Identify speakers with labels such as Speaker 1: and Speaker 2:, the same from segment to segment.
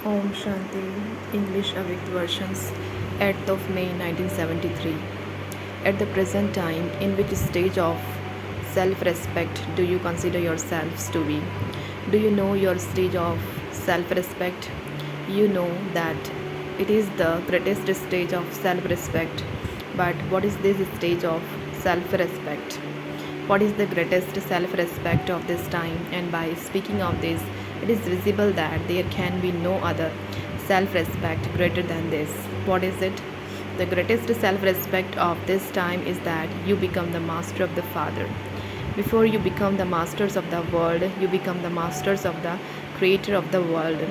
Speaker 1: Om Shanti, English Avyakt versions, 8th of May 1973. At the present time, in which stage of self respect do you consider yourselves to be? Do you know your stage of self respect? You know that it is the greatest stage of self respect. But what is this stage of self respect? What is the greatest self respect of this time? And by speaking of this, it is visible that there can be no other self respect greater than this. What is it? The greatest self respect of this time is that you become the master of the Father. Before you become the masters of the world, you become the masters of the Creator of the world.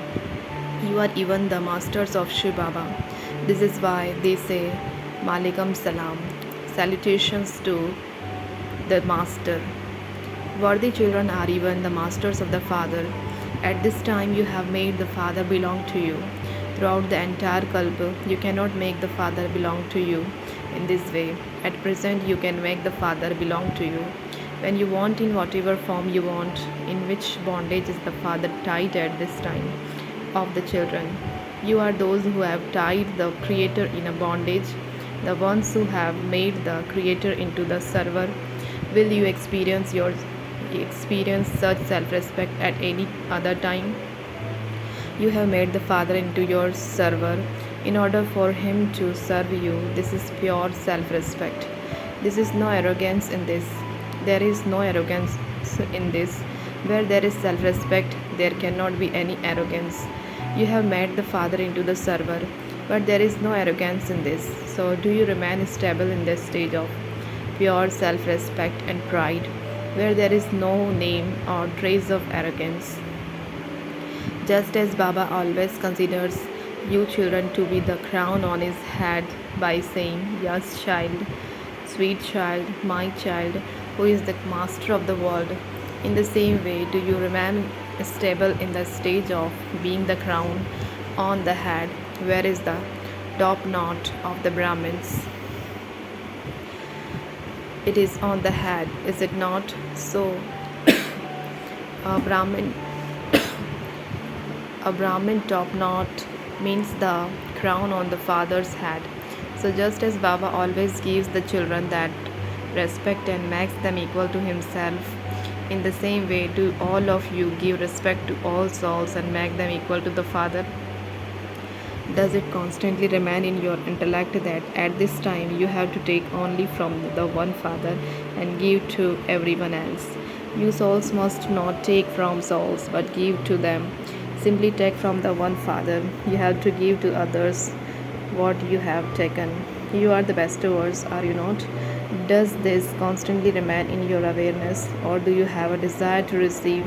Speaker 1: You are even the masters of Shiv Baba. This is why they say Malikam Salam. Salutations to the Master. Worthy children are even the masters of the Father. At this time, you have made the Father belong to you. Throughout the entire Kalpa, you cannot make the Father belong to you in this way. At present, you can make the Father belong to you. When you want, in whatever form you want, in which bondage is the Father tied at this time of the children? You are those who have tied the Creator in a bondage, the ones who have made the Creator into the server. Will you experience such self-respect at any other time? You have made the Father into your server in order for him to serve you. This is pure self-respect. This is no arrogance in this. There is no arrogance in this. Where there is self-respect, there cannot be any arrogance. You have made the Father into the server, but there is no arrogance in this. So do you remain stable in this stage of pure self-respect and pride, where there is no name or trace of arrogance? Just as Baba always considers you children to be the crown on his head by saying, "Yes, child, sweet child, my child, who is the master of the world." In the same way, do you remain stable in the stage of being the crown on the head, where is the top knot of the Brahmins? It is on the head, is it not? So, a Brahmin a Brahmin top knot means the crown on the father's head. So, just as Baba always gives the children that respect and makes them equal to himself, in the same way, do all of you give respect to all souls and make them equal to the Father? Does it constantly remain in your intellect that at this time you have to take only from the one Father and give to everyone else? You souls must not take from souls but give to them. Simply take from the one Father. You have to give to others what you have taken. You are the bestowers, are you not? Does this constantly remain in your awareness, or do you have a desire to receive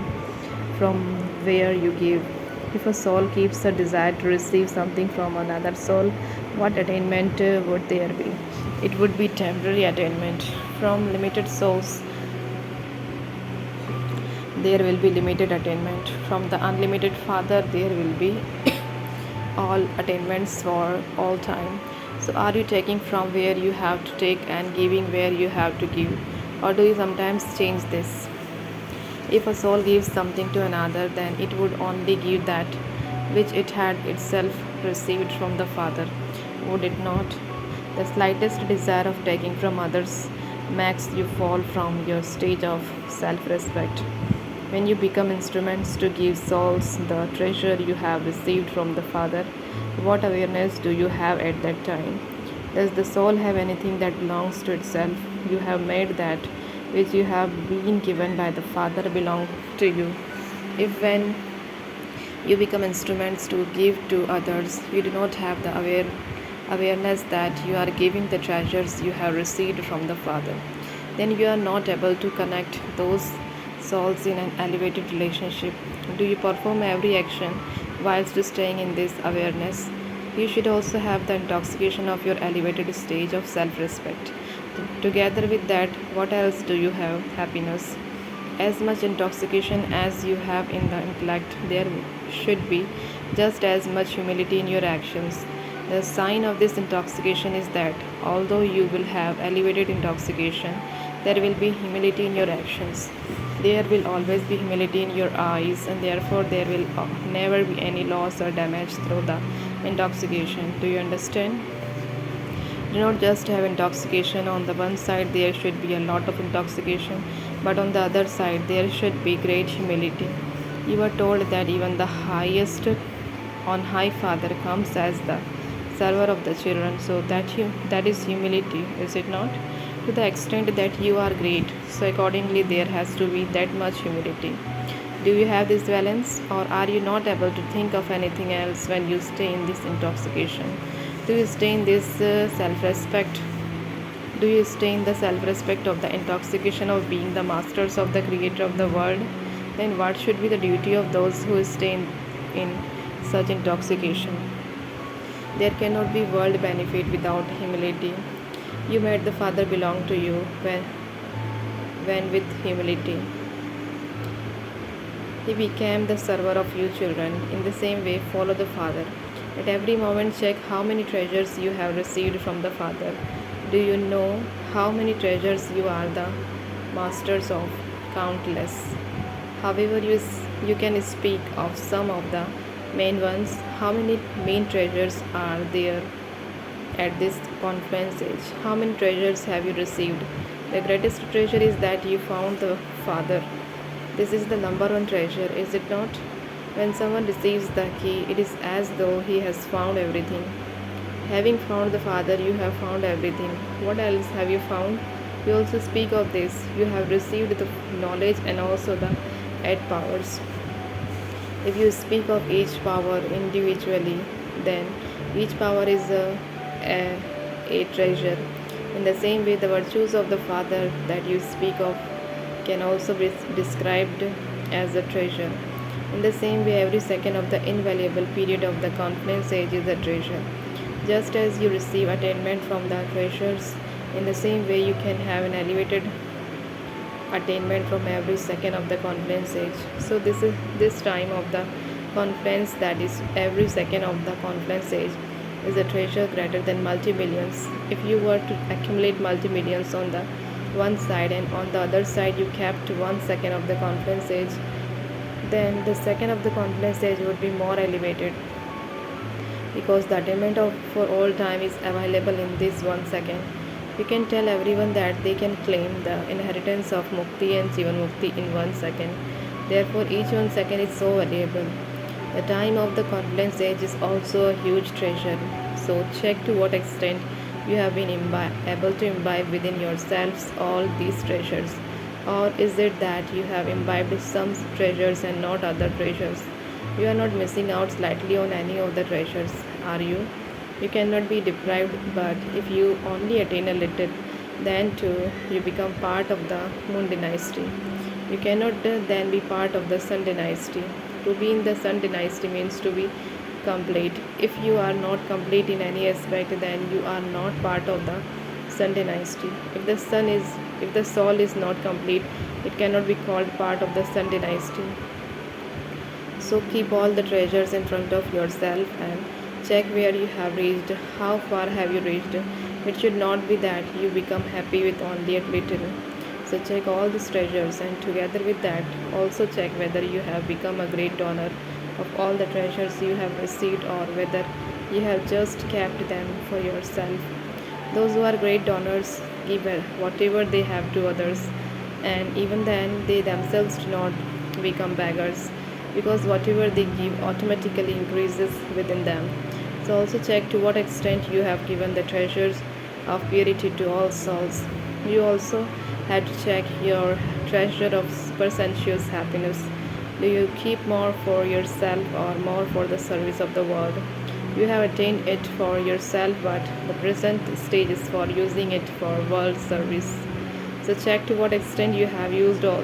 Speaker 1: from where you give? If a soul keeps a desire to receive something from another soul, what attainment would there be? It would be temporary attainment. From limited souls, there will be limited attainment. From the unlimited Father, there will be all attainments for all time. So, are you taking from where you have to take and giving where you have to give? Or do you sometimes change this? If a soul gives something to another, then it would only give that which it had itself received from the Father, would it not? The slightest desire of taking from others makes you fall from your stage of self respect. When you become instruments to give souls the treasure you have received from the Father, what awareness do you have at that time? Does the soul have anything that belongs to itself? You have made that which you have been given by the Father belong to you. If when you become instruments to give to others, you do not have the awareness that you are giving the treasures you have received from the Father, then you are not able to connect those souls in an elevated relationship. Do you perform every action whilst staying in this awareness? You should also have the intoxication of your elevated stage of self respect. Together with that, what else do you have? Happiness. As much intoxication as you have in the intellect, there should be just as much humility in your actions. The sign of this intoxication is that although you will have elevated intoxication, there will be humility in your actions. There will always be humility in your eyes, and therefore there will never be any loss or damage through the intoxication. Do you understand? Do not just have intoxication on the one side, there should be a lot of intoxication, but on the other side, there should be great humility. You are told that even the highest on high Father comes as the server of the children, so that is humility, is it not? To the extent that you are great, so accordingly, there has to be that much humility. Do you have this balance, or are you not able to think of anything else when you stay in this intoxication? Do you stay in this self respect? Do you stay in the self respect of the intoxication of being the masters of the creator of the world? Then, what should be the duty of those who stay in such intoxication? There cannot be world benefit without humility. You made the Father belong to you when with humility. He became the server of you children. In the same way, follow the Father. At every moment, check how many treasures you have received from the Father. Do you know how many treasures you are the masters of? Countless. However, you can speak of some of the main ones. How many main treasures are there at this conference age? How many treasures have you received? The greatest treasure is that you found the Father. This is the number one treasure, is it not? When someone receives the key, it is as though he has found everything. Having found the Father, you have found everything. What else have you found? You also speak of this. You have received the knowledge and also the eight powers. If you speak of each power individually, then each power is a treasure. In the same way, the virtues of the Father that you speak of can also be described as a treasure. In the same way, every second of the invaluable period of the confluence age is a treasure. Just as you receive attainment from the treasures, in the same way you can have an elevated attainment from every second of the confluence age. So this time of the confluence, that is every second of the confluence age, is a treasure greater than multi-millions. If you were to accumulate multi-millions on the one side and on the other side you kept 1 second of the confluence age, then the second of the confluence age would be more elevated, because the attainment of for all time is available in this 1 second. You can tell everyone that they can claim the inheritance of Mukti and Jivan Mukti in 1 second. Therefore, each 1 second is so valuable. The time of the confluence age is also a huge treasure. So, check to what extent you have been able to imbibe within yourselves all these treasures. Or is it that you have imbibed some treasures and not other treasures? You are not missing out slightly on any of the treasures, are you? You cannot be deprived, but if you only attain a little, then too you become part of the Moon dynasty. You cannot then be part of the Sun dynasty. To be in the Sun dynasty means to be complete. If you are not complete in any aspect, then you are not part of the Sun dynasty. If the soul is not complete, it cannot be called part of the Sun dynasty. So keep all the treasures in front of yourself and check where you have reached, how far have you reached. It should not be that you become happy with only a little. So check all these treasures, and together with that also check whether you have become a great donor of all the treasures you have received, or whether you have just kept them for yourself. Those who are great donors give whatever they have to others, and even then they themselves do not become beggars, because whatever they give automatically increases within them. So also check to what extent you have given the treasures of purity to all souls. You also have to check your treasure of sensuous happiness. Do you keep more for yourself or more for the service of the world? You have attained it for yourself, but the present stage is for using it for world service. So check to what extent you have used all.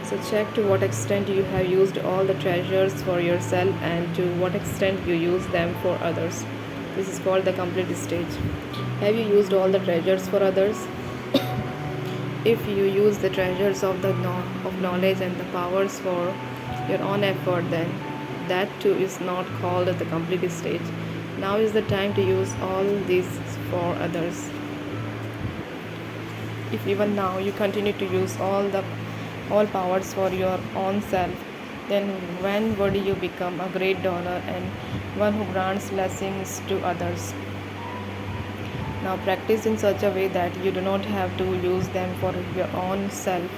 Speaker 1: So check to what extent you have used all the treasures for yourself and to what extent you use them for others. This is called the complete stage. Have you used all the treasures for others? If you use the treasures of of knowledge and the powers for your own effort, then that too is not called the complete stage. Now is the time to use all these for others. if even now you continue to use all powers for your own self, then when would you become a great donor and one who grants blessings to others? Now practice in such a way that you do not have to use them for your own self.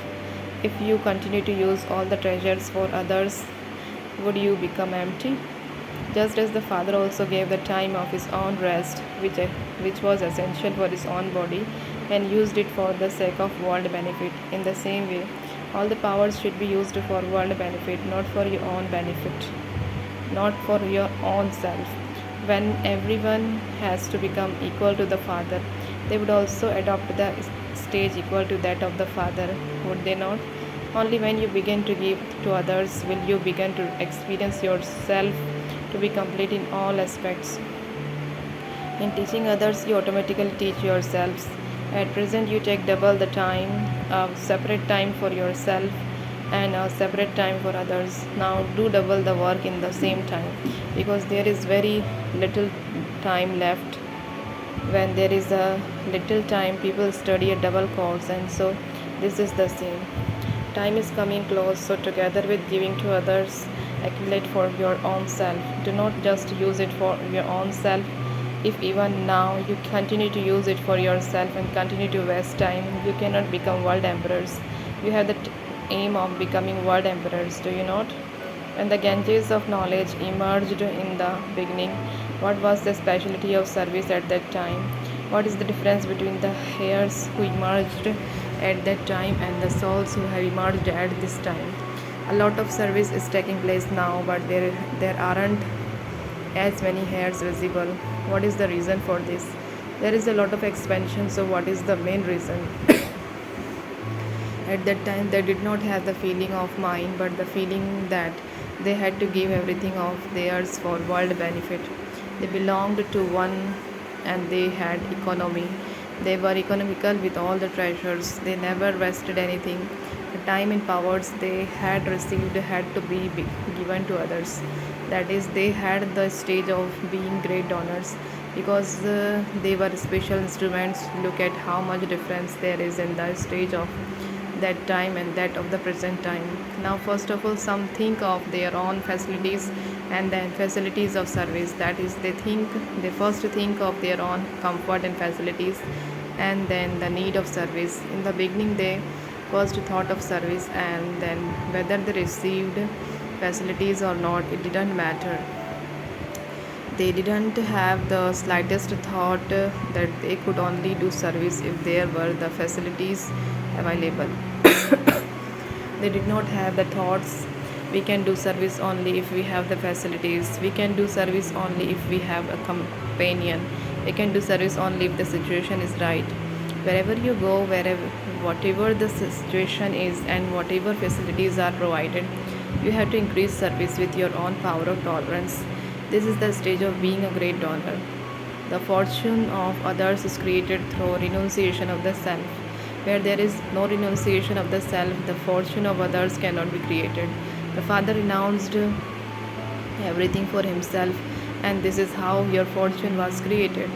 Speaker 1: If you continue to use all the treasures for others, would you become empty? Just as the Father also gave the time of his own rest, which was essential for his own body, and used it for the sake of world benefit, in the same way, all the powers should be used for world benefit, not for your own benefit, not for your own self. When everyone has to become equal to the Father, they would also adopt the stage equal to that of the Father, would they not? Only when you begin to give to others will you begin to experience yourself to be complete in all aspects. In teaching others, you automatically teach yourselves. At present, you take double the time, a separate time for yourself and a separate time for others. Now, do double the work in the same time because there is very little time left. When there is a little time, people study a double course, and so this is the same. Time is coming close, so together with giving to others, accumulate for your own self. Do not just use it for your own self. If even now you continue to use it for yourself and continue to waste time, you cannot become world emperors. You have the aim of becoming world emperors, do you not? When the Ganges of knowledge emerged in the beginning, what was the specialty of service at that time? What is the difference between the heirs who emerged at that time and the souls who have emerged at this time? A lot of service is taking place now, but there aren't as many hairs visible. What is the reason for this? There is a lot of expansion, so what is the main reason? At that time, they did not have the feeling of mind, but the feeling that they had to give everything of theirs for world benefit. They belonged to one and they had economy. They were economical with all the treasures. They never wasted anything. The time and powers they had received had to be given to others. That is, they had the stage of being great donors because they were special instruments. Look at how much difference there is in the stage of that time and that of the present time. Now, first of all, some think of their own facilities and then facilities of service. That is, they first think of their own comfort and facilities and then the need of service. In the beginning, they first thought of service, and then whether they received facilities or not, it didn't matter. They didn't have the slightest thought that they could only do service if there were the facilities available. They did not have the thoughts, we can do service only if we have the facilities, we can do service only if we have a companion, we can do service only if the situation is right. Wherever you go, whatever the situation is and whatever facilities are provided, you have to increase service with your own power of tolerance. This is the stage of being a great donor. The fortune of others is created through renunciation of the self. Where there is no renunciation of the self, the fortune of others cannot be created. The Father renounced everything for himself, and this is how your fortune was created.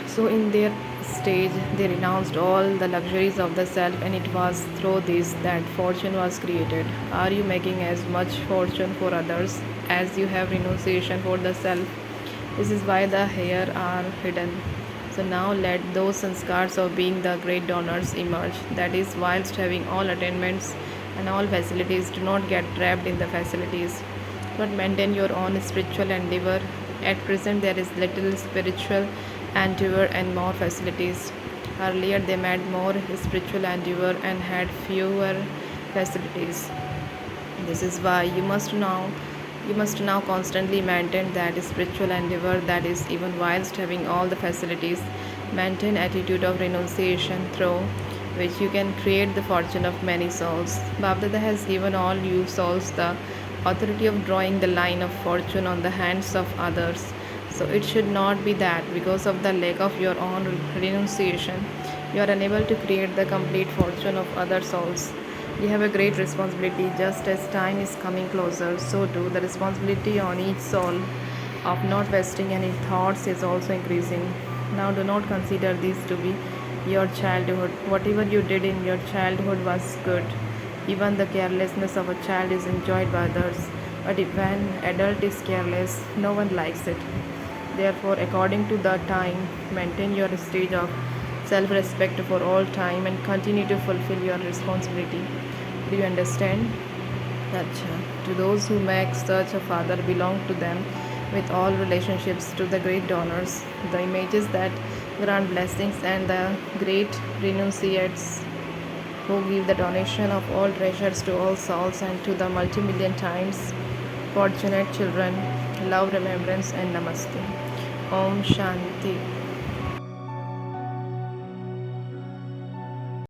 Speaker 1: So, in their stage, they renounced all the luxuries of the self, and it was through this that fortune was created. Are you making as much fortune for others as you have renunciation for the self? This is why the hair are hidden. So now let those sanskars of being the great donors emerge. That is, whilst having all attainments and all facilities, do not get trapped in the facilities, but maintain your own spiritual endeavor. At present, there is little spiritual endeavor and more facilities. Earlier, they made more spiritual endeavor and had fewer facilities. This is why you must now constantly maintain that spiritual endeavor, that is, even whilst having all the facilities, maintain attitude of renunciation through which you can create the fortune of many souls. Bapdada has given all you souls the authority of drawing the line of fortune on the hands of others. So it should not be that because of the lack of your own renunciation, you are unable to create the complete fortune of other souls. You have a great responsibility. Just as time is coming closer, so too the responsibility on each soul of not wasting any thoughts is also increasing. Now, do not consider this to be your childhood. Whatever you did in your childhood was good. Even the carelessness of a child is enjoyed by others. But if an adult is careless, no one likes it. Therefore, according to the time, maintain your stage of self respect for all time and continue to fulfill your responsibility. Do you understand? Acha. To those who make such a father belong to them with all relationships to the great donors, the images that grant blessings and the great renunciates who give the donation of all treasures to all souls and to the multi-million times fortunate children, love, remembrance and namaste. Om Shanti.